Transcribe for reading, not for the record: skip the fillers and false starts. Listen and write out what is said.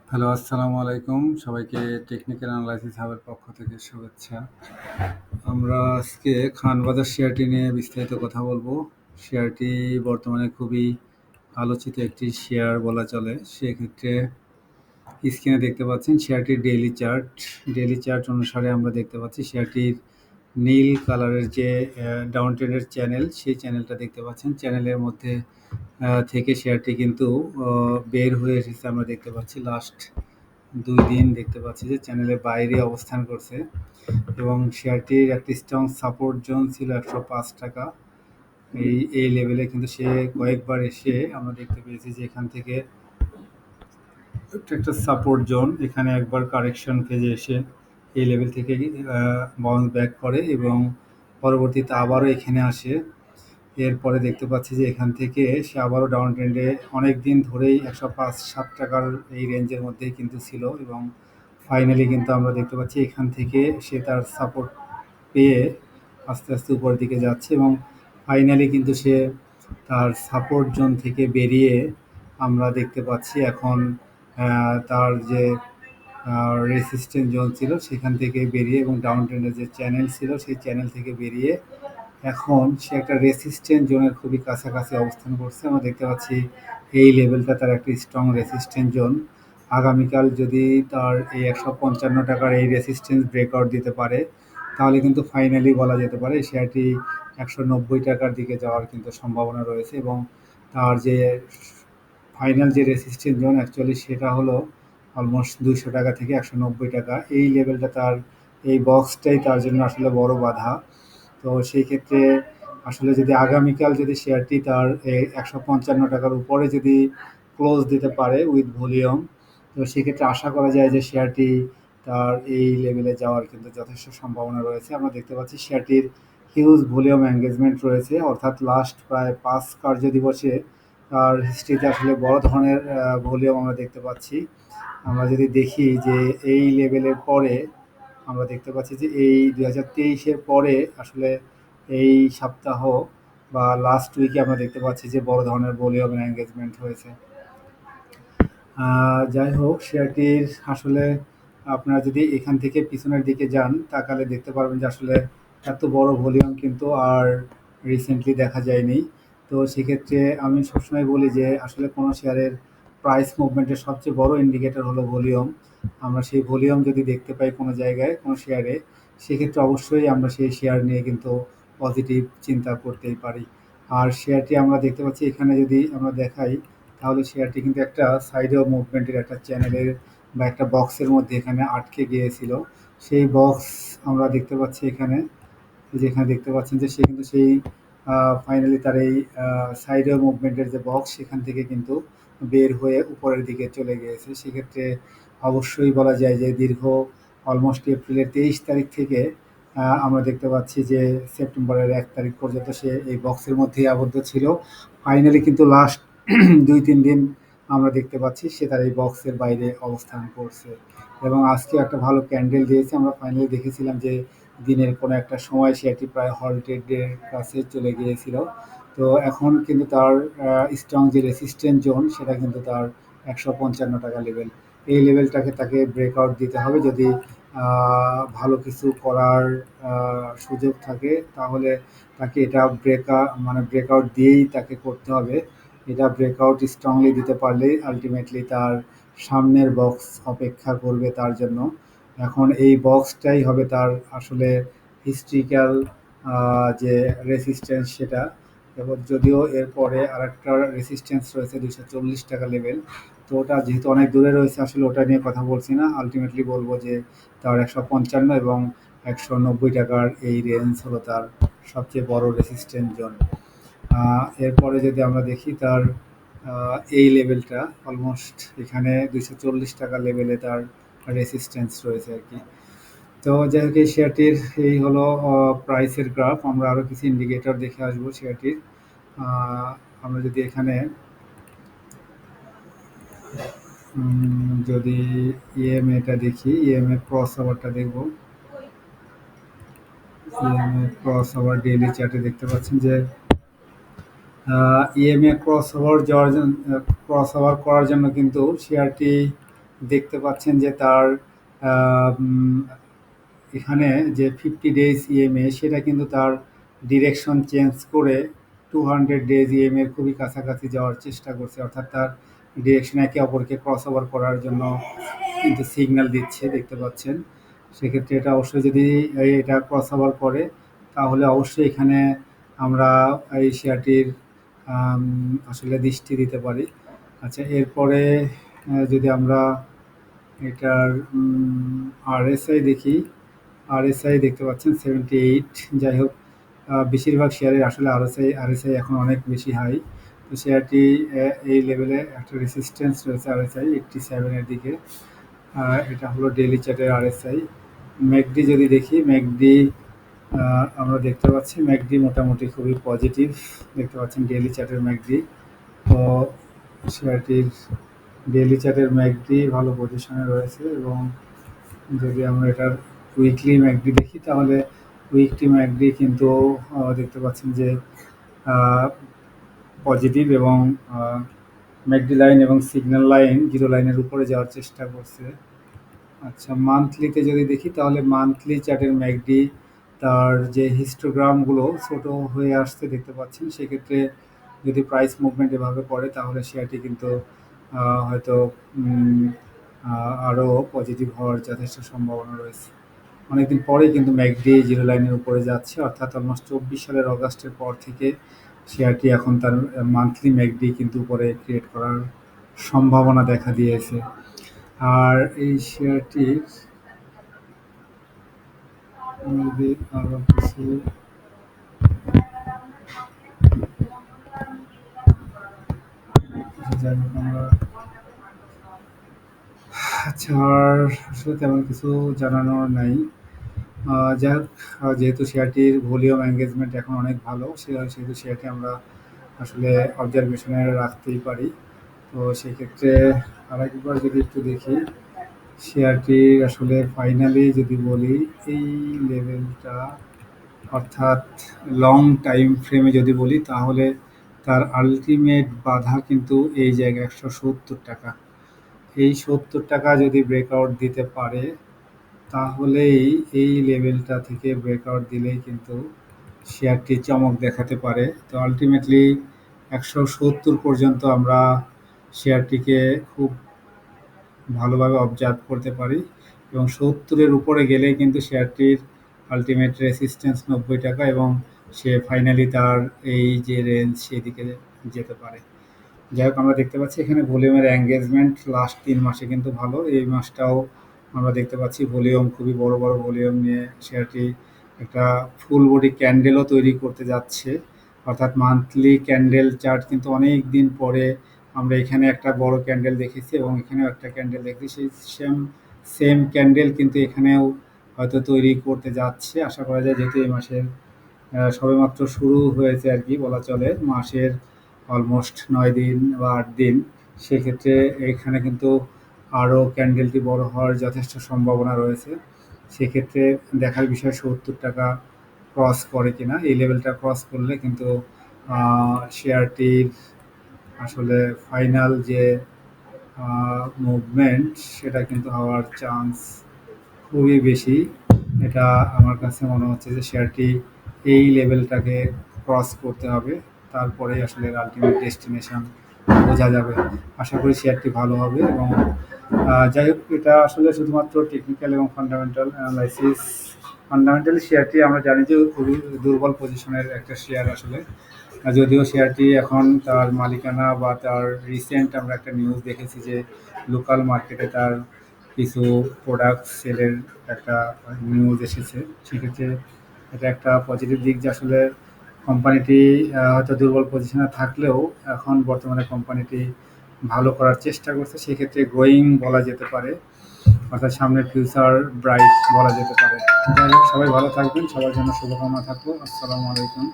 Hello, আসসালামু আলাইকুম। সবাইকে টেকনিক্যাল অ্যানালাইসিস হাবের পক্ষ থেকে শুভেচ্ছা। আমরা আজকে খানবাজার শেয়ারটি নিয়ে বিস্তারিত কথা বলবো। শেয়ারটি বর্তমানে খুবই আলোচিত একটি শেয়ার বলা চলে। সেক্ষেত্রে স্ক্রিনে দেখতে পাচ্ছেন শেয়ারটির ডেইলি চার্ট অনুসারে আমরা দেখতে পাচ্ছি শেয়ারটির নীল কালারের যে ডাউন ট্রেন্ডের চ্যানেল, সেই চ্যানেলটা দেখতে পাচ্ছেন। চ্যানেলের মধ্যে থেকে শেয়ারটি কিন্তু বের হয়ে এসেছে আমরা দেখতে পাচ্ছি। লাস্ট ২ দিন দেখতে পাচ্ছি যে চ্যানেলের বাইরে অবস্থান করছে এবং শেয়ারটির একটি স্ট্রং সাপোর্ট জোন ছিল ৳১০৫। এই লেভেলে কিন্তু সে কয়েকবার এসে আমরা দেখতে পেয়েছি যে এখান থেকে একটা সাপোর্ট জোন, এখানে একবার কারেকশন ফেজে এসে এই লেভেল থেকে বাউন্স ব্যাক করে এবং পরবর্তীতে আবারও এখানে আসে। এরপরে দেখতে পাচ্ছি যে এখান থেকে সে আবারও ডাউন ট্রেন্ডে অনেক দিন ধরেই ৳১০৫-৭ এই রেঞ্জের মধ্যেই কিন্তু ছিল এবং ফাইনালি কিন্তু আমরা দেখতে পাচ্ছি এখান থেকে সে তার সাপোর্ট পেয়ে আস্তে, আস্তে উপরের দিকে যাচ্ছে এবং ফাইনালি কিন্তু সে তার সাপোর্ট জোন থেকে বেরিয়ে আমরা দেখতে পাচ্ছি এখন তার যে রেসিস্ট্যান্স জোন ছিল সেখান থেকে বেরিয়ে এবং ডাউন ট্রেন্ডের যে চ্যানেল ছিল সেই চ্যানেল থেকে বেরিয়ে এখন সে একটা রেসিস্ট্যান্স জোনের খুবই কাছাকাছি অবস্থান করছে। আমরা দেখতে পাচ্ছি এই লেভেলটা তার একটা স্ট্রং রেসিস্ট্যান্স জোন। আগামীকাল যদি তার এই ৳১৫৫ এই রেসিস্ট্যান্স ব্রেকআউট দিতে পারে, তাহলে কিন্তু ফাইনালি বলা যেতে পারে শেয়ারটি ৳১৯০ দিকে যাওয়ার কিন্তু সম্ভাবনা রয়েছে এবং তার যে ফাইনাল যে রেসিস্ট্যান্স জোন অ্যাকচুয়ালি সেটা হলো অলমোস্ট ৳২০০ থেকে ৳১৯০। এই লেভেলটা তার এই বক্সটাই তার জন্য আসলে বড় বাধা। তো সেই ক্ষেত্রে আসলে যদি আগামীকাল যদি শেয়ারটি তার এই ৳১৫৫ উপরে যদি ক্লোজ দিতে পারে উইথ ভলিউম, তো সেক্ষেত্রে আশা করা যায় যে শেয়ারটি তার এই লেভেলে যাওয়ার কিন্তু যথেষ্ট সম্ভাবনা রয়েছে। আমরা দেখতে পাচ্ছি শেয়ারটির হিউজ ভলিউম এনগেজমেন্ট রয়েছে, অর্থাৎ লাস্ট প্রায় ৫ কার্যদিবসে তার হিস্ট্রিতে আসলে বড় ধরনের ভলিউম আমরা দেখতে পাচ্ছি। আমরা যদি দেখি যে এই লেভেলের পরে আমরা দেখতে পাচ্ছি যে এই ২০২৩-এর পরে আসলে এই সপ্তাহ বা লাস্ট উইকে আমরা দেখতে পাচ্ছি যে বড় ধরনের ভলিউম এনগেজমেন্ট হয়েছে। যাই হোক, শেয়ারটির আসলে আপনারা যদি এখান থেকে পিছনের দিকে যান, তাকালে দেখতে পারবেন যে আসলে এত বড় ভলিউম কিন্তু আর রিসেন্টলি দেখা যায়নি। তো সেক্ষেত্রে আমি সবসময় বলি যে আসলে কোনো শেয়ারের প্রাইস মুভমেন্টের সবচেয়ে বড় ইন্ডিকেটর হলো ভলিউম। আমরা সেই ভলিউম যদি দেখতে পাই কোনো জায়গায়, কোনো শেয়ারে, সেক্ষেত্রে অবশ্যই আমরা সেই শেয়ার নিয়ে কিন্তু পজিটিভ চিন্তা করতেই পারি। আর শেয়ারটি আমরা দেখতে পাচ্ছি এখানে যদি আমরা দেখাই, তাহলে শেয়ারটি কিন্তু একটা সাইডেও মুভমেন্টের একটা চ্যানেলের বা একটা বক্সের মধ্যে এখানে আটকে গিয়েছিল। সেই বক্স আমরা দেখতে পাচ্ছি এখানে, যেখানে দেখতে পাচ্ছেন যে সে কিন্তু সেই ফাইনালি তার এই সাইডেও মুভমেন্টের যে বক্স সেখান থেকে কিন্তু বের হয়ে উপরের দিকে চলে গিয়েছে। সেক্ষেত্রে অবশ্যই বলা যায় যে দীর্ঘ অলমোস্ট এপ্রিলের ২৩ তারিখ থেকে আমরা দেখতে পাচ্ছি যে সেপ্টেম্বরের ১ তারিখ পর্যন্ত সে এই বক্সের মধ্যেই আবদ্ধ ছিল। ফাইনালি কিন্তু লাস্ট ২-৩ দিন আমরা দেখতে পাচ্ছি সে তার এই বক্সের বাইরে অবস্থান করছে এবং আজকে একটা ভালো ক্যান্ডেল দিয়েছে। আমরা ফাইনালি দেখেছিলাম যে দিনের কোনো একটা সময় শেয়ারটি প্রায় হল্টেডের কাছে চলে গিয়েছিল। তো এখন কিন্তু তার স্ট্রং যে রেসিস্ট্যান্স জোন সেটা কিন্তু তার ৳১৫৫ লেভেল। এই লেভেলটাকে তাকে ব্রেকআউট দিতে হবে যদি ভালো কিছু করার সুযোগ থাকে, তাহলে তাকে এটা ব্রেকআউট দিয়েই তাকে করতে হবে। এটা ব্রেকআউট স্ট্রংলি দিতে পারলেই আল্টিমেটলি তার সামনের বক্স অপেক্ষা করবে তার জন্য। এখন এই বক্সটাই হবে তার আসলে হিস্ট্রিক্যাল যে রেসিস্ট্যান্স সেটা, এবং যদিও এরপরে আরেকটা রেসিস্ট্যান্স রয়েছে ৳২৪০ লেভেল। তো ওটা যেহেতু অনেক দূরে রয়েছে আসলে ওটা নিয়ে কথা বলছি না। আল্টিমেটলি বলব যে তার ১৫৫ এবং ৳১৯০ এই রেঞ্জ হলো তার সবচেয়ে বড় রেসিস্ট্যান্স জোন। এরপরে যদি আমরা দেখি তার এই লেভেলটা অলমোস্ট এখানে ৳২৪০ লেভেলে তার রেসিস্ট্যান্স রয়েছে আর কি। তো যাই হোক, এই শেয়ারটির এই হলো প্রাইসের গ্রাফ। আমরা আরও কিছু ইন্ডিকেটর দেখে আসবো শেয়ারটির। আমরা যদি এখানে যদি ইএমএটা দেখি, ইএমএ ক্রস ওভারটা দেখব। ইএমএ ক্রস ওভার ডেইলি চার্টে দেখতে পাচ্ছেন যে ইএমএ ক্রস ওভার করার জন্য কিন্তু শেয়ারটি দেখতে পাচ্ছেন যে তার উম, এখানে যে 50 ডেজ ইএমএ সেটা কিন্তু তার ডিরেকশন চেঞ্জ করে 200 ডেজ ইএমএ এর খুবই কাছাকাছি যাওয়ার চেষ্টা করছে, অর্থাৎ তার ডিরেকশন একে অপরকে ক্রস ওভার করার জন্য কিন্তু সিগন্যাল দিচ্ছে, দেখতে পাচ্ছেন। সেক্ষেত্রে এটা অবশ্যই যদি এটা ক্রস ওভার করে তাহলে অবশ্যই এখানে আমরা এই শেয়ারটির আসলে দৃষ্টি দিতে পারি। আচ্ছা, এরপরে যদি আমরা এটার আরএসআই দেখি, আরএসআই দেখতে পাচ্ছেন 78। যাই হোক, বেশিরভাগ শেয়ারের আসলে আরএসআই এখন অনেক বেশি হাই। তো শেয়ারটি এই লেভেলে একটা রেসিস্ট্যান্স রয়েছে আরএসআই 87 এর দিকে। এটা হলো ডেইলি চার্টের আরএসআই। ম্যাকডি যদি দেখি, ম্যাকডি আমরা দেখতে পাচ্ছি ম্যাকডি মোটামুটি খুবই পজিটিভ, দেখতে পাচ্ছেন ডেইলি চার্টের ম্যাকডি। তো শেয়ারটির ডেইলি চার্টের ম্যাকডি ভালো পজিশনে রয়েছে, এবং যদি আমরা এটার উইকলি ম্যাকডি দেখি তাহলে উইকলি ম্যাকডি কিন্তু দেখতে পাচ্ছেন যে পজিটিভ, এবং ম্যাকডি লাইন এবং সিগন্যাল লাইন জিরো লাইনের উপরে যাওয়ার চেষ্টা করছে। আচ্ছা, মান্থলিতে যদি দেখি তাহলে মান্থলি চার্টের ম্যাকডি তার যে হিস্টোগ্রামগুলো ছোট হয়ে আসছে দেখতে পাচ্ছেন। সেক্ষেত্রে যদি প্রাইস মুভমেন্ট এভাবে করে তাহলে শেয়ারটি কিন্তু হয়তো আরও পজিটিভ হওয়ার যথেষ্ট সম্ভাবনা রয়েছে। অনেকদিন পরেই কিন্তু ম্যাকডি জিরো লাইনের উপরে যাচ্ছে, অর্থাৎ অলমোস্ট 24 সালের অগাস্টের পর থেকে শেয়ারটি এখন তার মান্থলি ম্যাকডি কিন্তু উপরে ক্রিয়েট করার সম্ভাবনা দেখা দিয়েছে। আর এই শেয়ারটির যদি আরো কিছু যাই হোক আমরা, আচ্ছা, আর আসলে তেমন কিছু জানানোর নাই। যাই হোক, যেহেতু শেয়ারটির ভলিউম এঙ্গেজমেন্ট এখন অনেক ভালো, সেহেতু শেয়ারটি আমরা আসলে অবজারভেশনে রাখতেই পারি। তো সেক্ষেত্রে আরেকবার যদি একটু দেখি শেয়ারটি আসলে ফাইনালি যদি বলি এই লেভেলটা, অর্থাৎ লং টাইম ফ্রেমে যদি বলি তাহলে তার আলটিমেট বাধা কিন্তু এই জায়গায় 170 টাকা। এই 70 টাকা যদি ব্রেকআউট দিতে পারে তাহলেই এই লেভেলটা থেকে ব্রেকআউট দিলেই কিন্তু শেয়ারটি চমক দেখাতে পারে। তো আলটিমেটলি 170 পর্যন্ত আমরা শেয়ারটিকে খুব ভালোভাবে অবজার্ভ করতে পারি, এবং 70-এর উপরে গেলেই কিন্তু শেয়ারটির আলটিমেট রেসিস্ট্যান্স 90 টাকা, এবং সে ফাইনালি তার এই যে রেঞ্জ সেদিকে যেতে পারে। যাই হোক, আমরা দেখতে পাচ্ছি এখানে ভলিউমের এঙ্গেজমেন্ট লাস্ট 3 মাসে কিন্তু ভালো। এই মাসটাও আমরা দেখতে পাচ্ছি ভলিউম খুবই বড় বড় ভলিউম নিয়ে শেয়ারটি একটা ফুল বডি ক্যান্ডেলও তৈরি করতে যাচ্ছে, অর্থাৎ মান্থলি ক্যান্ডেল চার্ট কিন্তু অনেক দিন পরে আমরা এখানে একটা বড় ক্যান্ডেল দেখেছি এবং এখানেও একটা ক্যান্ডেল দেখেছি। সেই সেম সেম ক্যান্ডেল কিন্তু এখানেও হয়তো তৈরি করতে যাচ্ছে, আশা করা যায়, যেহেতু এই মাসের সবেমাত্র শুরু হয়েছে আর কি বলা চলে, মাসের অলমোস্ট 9 দিন বা 8 দিন। সেক্ষেত্রে এখানে কিন্তু আরও ক্যান্ডেলটি বড় হওয়ার যথেষ্ট সম্ভাবনা রয়েছে। সেক্ষেত্রে দেখার বিষয় 70 টাকা ক্রস করে কিনা। এই লেভেলটা ক্রস করলে কিন্তু শেয়ারটির আসলে ফাইনাল যে মুভমেন্ট সেটা কিন্তু হওয়ার চান্স খুবই বেশি। এটা আমার কাছে মনে হচ্ছে যে শেয়ারটি এই লেভেলটাকে ক্রস করতে হবে, তারপরেই আসলে আলটিমেট ডেস্টিনেশন বোঝা যাবে। আশা করি শেয়ারটি ভালো হবে, এবং যাই হোক, এটা আসলে শুধুমাত্র টেকনিক্যাল এবং ফান্ডামেন্টাল অ্যানালাইসিস। ফান্ডামেন্টালি শেয়ারটি আমরা জানি যে খুবই দুর্বল পজিশনের একটা শেয়ার আসলে। যদিও শেয়ারটি এখন তার মালিকানা বা তার রিসেন্ট আমরা একটা নিউজ দেখেছি যে লোকাল মার্কেটে তার কিছু প্রোডাক্ট সেলের একটা নিউজ এসেছে। সেক্ষেত্রে এটা একটা পজিটিভ দিক যে আসলে কোম্পানিটি হয়তো দুর্বল পজিশনে থাকলেও এখন বর্তমানে কোম্পানিটি ভালো করার চেষ্টা করছে। সেক্ষেত্রে গ্রোয়িং বলা যেতে পারে, অর্থাৎ সামনের ফিউচার ব্রাইট বলা যেতে পারে। যাই হোক, সবাই ভালো থাকবেন, সবার জন্য শুভকামনা থাকলো। আসসালামু আলাইকুম।